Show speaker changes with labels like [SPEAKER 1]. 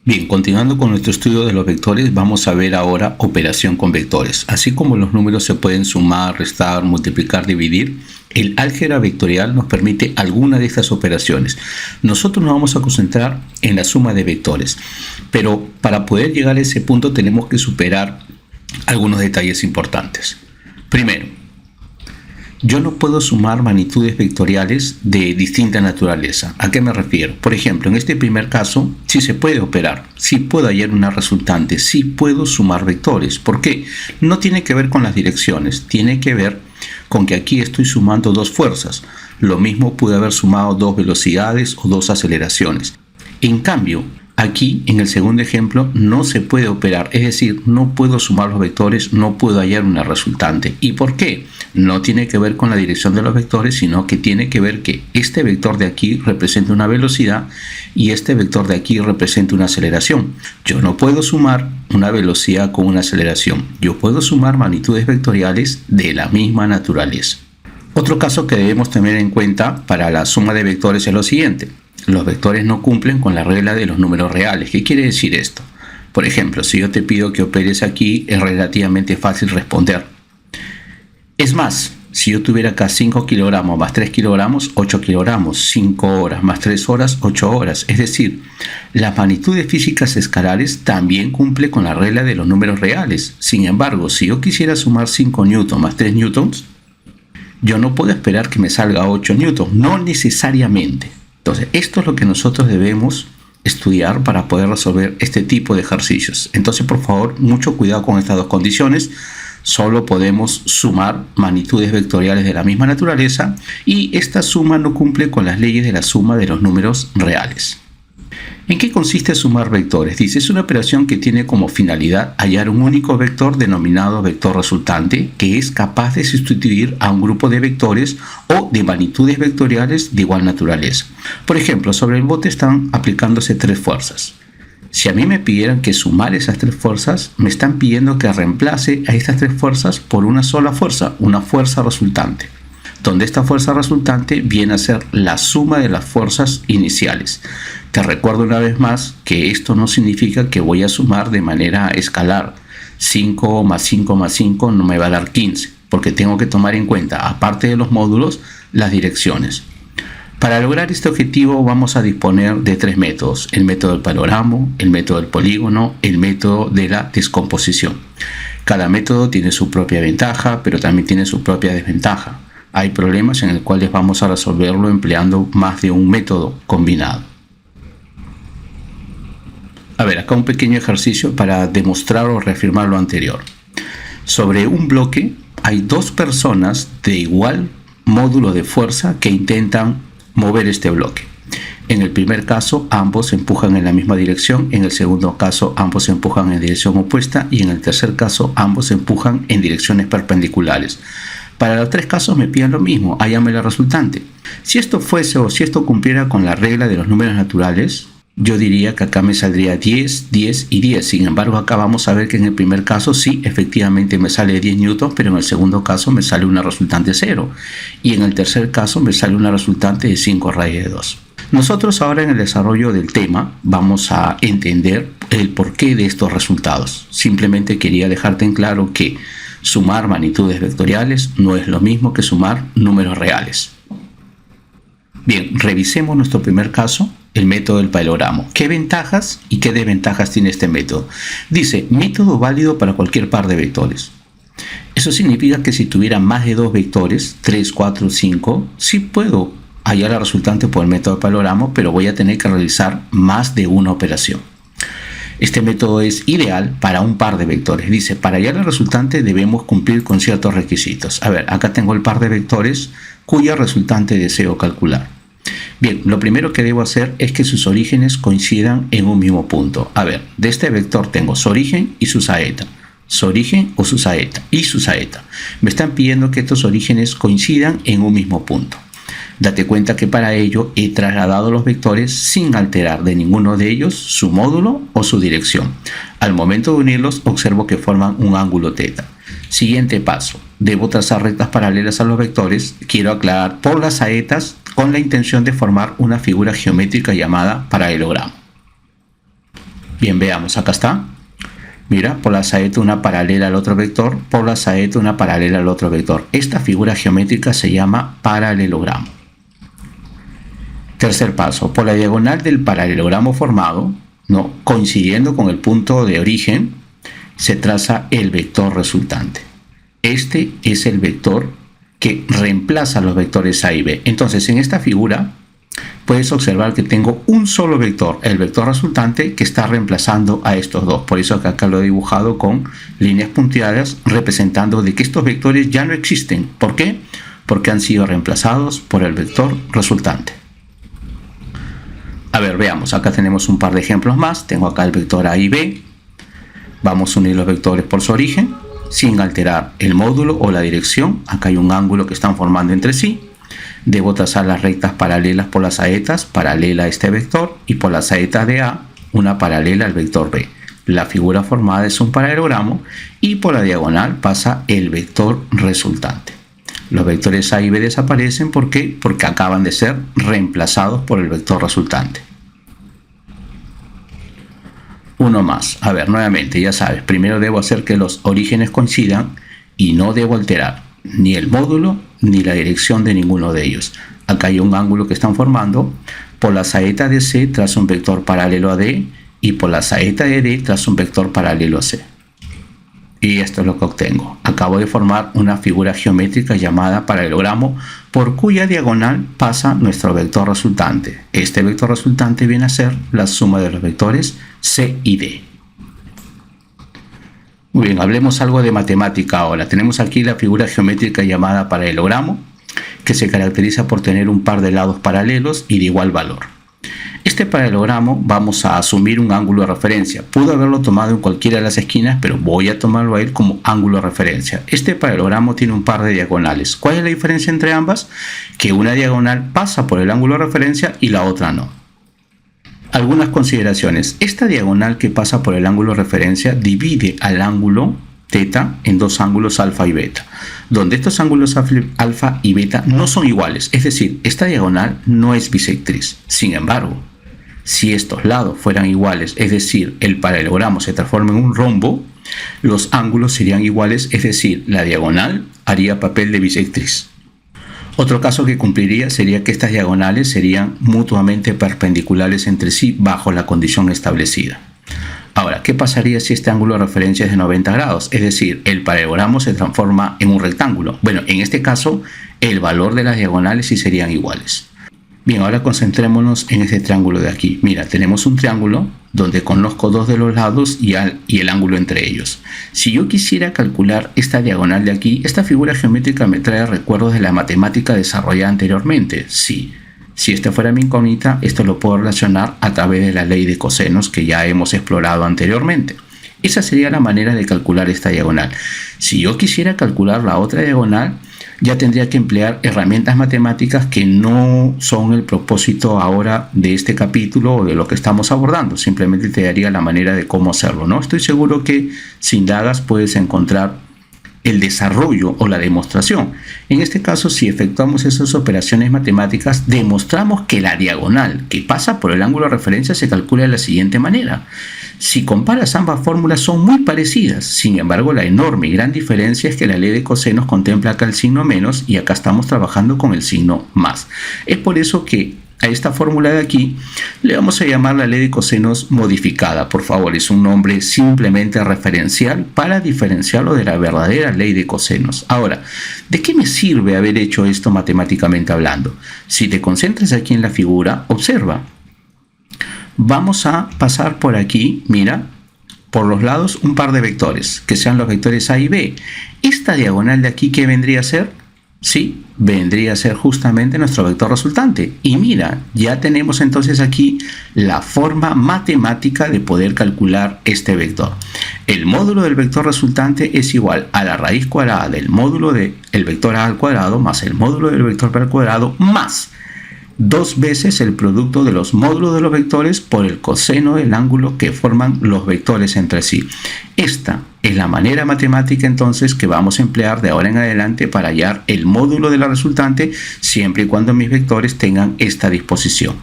[SPEAKER 1] Bien, continuando con nuestro estudio de los vectores, vamos a ver ahora operación con vectores. Así como los números se pueden sumar, restar, multiplicar, dividir, el álgebra vectorial nos permite alguna de estas operaciones. Nosotros nos vamos a concentrar en la suma de vectores, pero para poder llegar a ese punto tenemos que superar algunos detalles importantes. Primero, yo no puedo sumar magnitudes vectoriales de distinta naturaleza. ¿A qué me refiero? Por ejemplo, en este primer caso, sí se puede operar, sí puedo hallar una resultante, sí puedo sumar vectores. ¿Por qué? No tiene que ver con las direcciones, tiene que ver con que aquí estoy sumando dos fuerzas. Lo mismo pude haber sumado dos velocidades o dos aceleraciones. En cambio, aquí, en el segundo ejemplo, no se puede operar, es decir, no puedo sumar los vectores, no puedo hallar una resultante. ¿Y por qué? No tiene que ver con la dirección de los vectores, sino que tiene que ver que este vector de aquí representa una velocidad y este vector de aquí representa una aceleración. Yo no puedo sumar una velocidad con una aceleración. Yo puedo sumar magnitudes vectoriales de la misma naturaleza. Otro caso que debemos tener en cuenta para la suma de vectores es lo siguiente. Los vectores no cumplen con la regla de los números reales. ¿Qué quiere decir esto? Por ejemplo, si yo te pido que operes aquí, es relativamente fácil responder. Es más, si yo tuviera acá 5 kilogramos más 3 kilogramos, 8 kilogramos, 5 horas más 3 horas, 8 horas. Es decir, las magnitudes físicas escalares también cumplen con la regla de los números reales. Sin embargo, si yo quisiera sumar 5 newtons más 3 newtons, yo no puedo esperar que me salga 8 newtons, no necesariamente. Entonces, esto es lo que nosotros debemos estudiar para poder resolver este tipo de ejercicios. Entonces, por favor, mucho cuidado con estas dos condiciones. Solo podemos sumar magnitudes vectoriales de la misma naturaleza y esta suma no cumple con las leyes de la suma de los números reales. ¿En qué consiste sumar vectores? Dice, es una operación que tiene como finalidad hallar un único vector denominado vector resultante que es capaz de sustituir a un grupo de vectores o de magnitudes vectoriales de igual naturaleza. Por ejemplo, sobre el bote están aplicándose tres fuerzas. Si a mí me pidieran que sumar esas tres fuerzas, me están pidiendo que reemplace a estas tres fuerzas por una sola fuerza, una fuerza resultante, donde esta fuerza resultante viene a ser la suma de las fuerzas iniciales. Te recuerdo una vez más que esto no significa que voy a sumar de manera escalar. 5 más 5 más 5 no me va a dar 15, porque tengo que tomar en cuenta, aparte de los módulos, las direcciones. Para lograr este objetivo vamos a disponer de tres métodos: el método del paralogramo, el método del polígono, el método de la descomposición. Cada método tiene su propia ventaja, pero también tiene su propia desventaja. Hay problemas en los cuales vamos a resolverlo empleando más de un método combinado. A ver, acá un pequeño ejercicio para demostrar o reafirmar lo anterior. Sobre un bloque hay dos personas de igual módulo de fuerza que intentan mover este bloque. En el primer caso, ambos empujan en la misma dirección. En el segundo caso, ambos empujan en dirección opuesta. Y en el tercer caso, ambos empujan en direcciones perpendiculares. Para los tres casos me piden lo mismo, hállame la resultante. Si esto fuese o si esto cumpliera con la regla de los números naturales, yo diría que acá me saldría 10, 10 y 10. Sin embargo, acá vamos a ver que en el primer caso sí, efectivamente me sale 10 newtons, pero en el segundo caso me sale una resultante 0. Y en el tercer caso me sale una resultante de 5 raíz de 2. Nosotros ahora en el desarrollo del tema vamos a entender el porqué de estos resultados. Simplemente quería dejarte en claro que sumar magnitudes vectoriales no es lo mismo que sumar números reales. Bien, revisemos nuestro primer caso, el método del paralogramo. ¿Qué ventajas y qué desventajas tiene este método? Dice, método válido para cualquier par de vectores. Eso significa que si tuviera más de dos vectores, 3, 4, 5, sí puedo hallar la resultante por el método del paralogramo, pero voy a tener que realizar más de una operación. Este método es ideal para un par de vectores. Dice, para hallar la resultante debemos cumplir con ciertos requisitos. A ver, acá tengo el par de vectores cuya resultante deseo calcular. Bien, lo primero que debo hacer es que sus orígenes coincidan en un mismo punto. A ver, de este vector tengo su origen y su saeta. Su origen o su saeta y su saeta. Me están pidiendo que estos orígenes coincidan en un mismo punto. Date cuenta que para ello he trasladado los vectores sin alterar de ninguno de ellos su módulo o su dirección. Al momento de unirlos observo que forman un ángulo θ. Siguiente paso, debo trazar rectas paralelas a los vectores. Quiero aclarar por las saetas con la intención de formar una figura geométrica llamada paralelogramo. Bien, veamos, acá está. Mira, por la saeta una paralela al otro vector, por la saeta una paralela al otro vector. Esta figura geométrica se llama paralelogramo. Tercer paso, por la diagonal del paralelogramo formado, ¿no?, coincidiendo con el punto de origen, se traza el vector resultante. Este es el vector que reemplaza los vectores A y B. Entonces, en esta figura puedes observar que tengo un solo vector, el vector resultante, que está reemplazando a estos dos. Por eso que acá lo he dibujado con líneas punteadas representando de que estos vectores ya no existen. ¿Por qué? Porque han sido reemplazados por el vector resultante. A ver, veamos, acá tenemos un par de ejemplos más. Tengo acá el vector A y B. Vamos a unir los vectores por su origen, sin alterar el módulo o la dirección. Acá hay un ángulo que están formando entre sí. Debo trazar las rectas paralelas por las saetas, paralela a este vector, y por la saeta de A, una paralela al vector B. La figura formada es un paralelogramo y por la diagonal pasa el vector resultante. Los vectores A y B desaparecen, ¿por qué? Porque acaban de ser reemplazados por el vector resultante. Uno más. A ver, nuevamente, ya sabes, primero debo hacer que los orígenes coincidan y no debo alterar ni el módulo ni la dirección de ninguno de ellos. Acá hay un ángulo que están formando. Por la saeta de C trazo un vector paralelo a D y por la saeta de D trazo un vector paralelo a C. Y esto es lo que obtengo. Acabo de formar una figura geométrica llamada paralelogramo, por cuya diagonal pasa nuestro vector resultante. Este vector resultante viene a ser la suma de los vectores C y D. Muy bien, hablemos algo de matemática ahora. Tenemos aquí la figura geométrica llamada paralelogramo, que se caracteriza por tener un par de lados paralelos y de igual valor. Este paralelogramo vamos a asumir un ángulo de referencia. Pudo haberlo tomado en cualquiera de las esquinas, pero voy a tomarlo a él como ángulo de referencia. Este paralelogramo tiene un par de diagonales. ¿Cuál es la diferencia entre ambas? Que una diagonal pasa por el ángulo de referencia y la otra no. Algunas consideraciones. Esta diagonal que pasa por el ángulo de referencia divide al ángulo θ en dos ángulos alfa y beta, donde estos ángulos alfa y beta no son iguales. Es decir, esta diagonal no es bisectriz. Sin embargo, si estos lados fueran iguales, es decir, el paralelogramo se transforma en un rombo, los ángulos serían iguales, es decir, la diagonal haría papel de bisectriz. Otro caso que cumpliría sería que estas diagonales serían mutuamente perpendiculares entre sí bajo la condición establecida. Ahora, ¿qué pasaría si este ángulo de referencia es de 90 grados? Es decir, el paralelogramo se transforma en un rectángulo. Bueno, en este caso, el valor de las diagonales sí serían iguales. Bien, ahora concentrémonos en este triángulo de aquí. Mira, tenemos un triángulo donde conozco dos de los lados y el ángulo entre ellos. Si yo quisiera calcular esta diagonal de aquí, esta figura geométrica me trae recuerdos de la matemática desarrollada anteriormente. Sí, si esta fuera mi incógnita, esto lo puedo relacionar a través de la ley de cosenos que ya hemos explorado anteriormente. Esa sería la manera de calcular esta diagonal. Si yo quisiera calcular la otra diagonal, ya tendría que emplear herramientas matemáticas que no son el propósito ahora de este capítulo o de lo que estamos abordando. Simplemente te daría la manera de cómo hacerlo, ¿no? Estoy seguro que si indagas puedes encontrar el desarrollo o la demostración. En este caso, si efectuamos esas operaciones matemáticas, demostramos que la diagonal que pasa por el ángulo de referencia se calcula de la siguiente manera. Si comparas ambas fórmulas son muy parecidas, sin embargo la enorme y gran diferencia es que la ley de cosenos contempla acá el signo menos y acá estamos trabajando con el signo más. Es por eso que a esta fórmula de aquí le vamos a llamar la ley de cosenos modificada. Por favor, es un nombre simplemente referencial para diferenciarlo de la verdadera ley de cosenos. Ahora, ¿de qué me sirve haber hecho esto matemáticamente hablando? Si te concentras aquí en la figura, observa. Vamos a pasar por aquí, mira, por los lados un par de vectores, que sean los vectores A y B. Esta diagonal de aquí, ¿qué vendría a ser? Sí, vendría a ser justamente nuestro vector resultante. Y mira, ya tenemos entonces aquí la forma matemática de poder calcular este vector. El módulo del vector resultante es igual a la raíz cuadrada del módulo del vector A al cuadrado más el módulo del vector B al cuadrado más 2 veces el producto de los módulos de los vectores por el coseno del ángulo que forman los vectores entre sí. Esta es la manera matemática entonces que vamos a emplear de ahora en adelante para hallar el módulo de la resultante siempre y cuando mis vectores tengan esta disposición.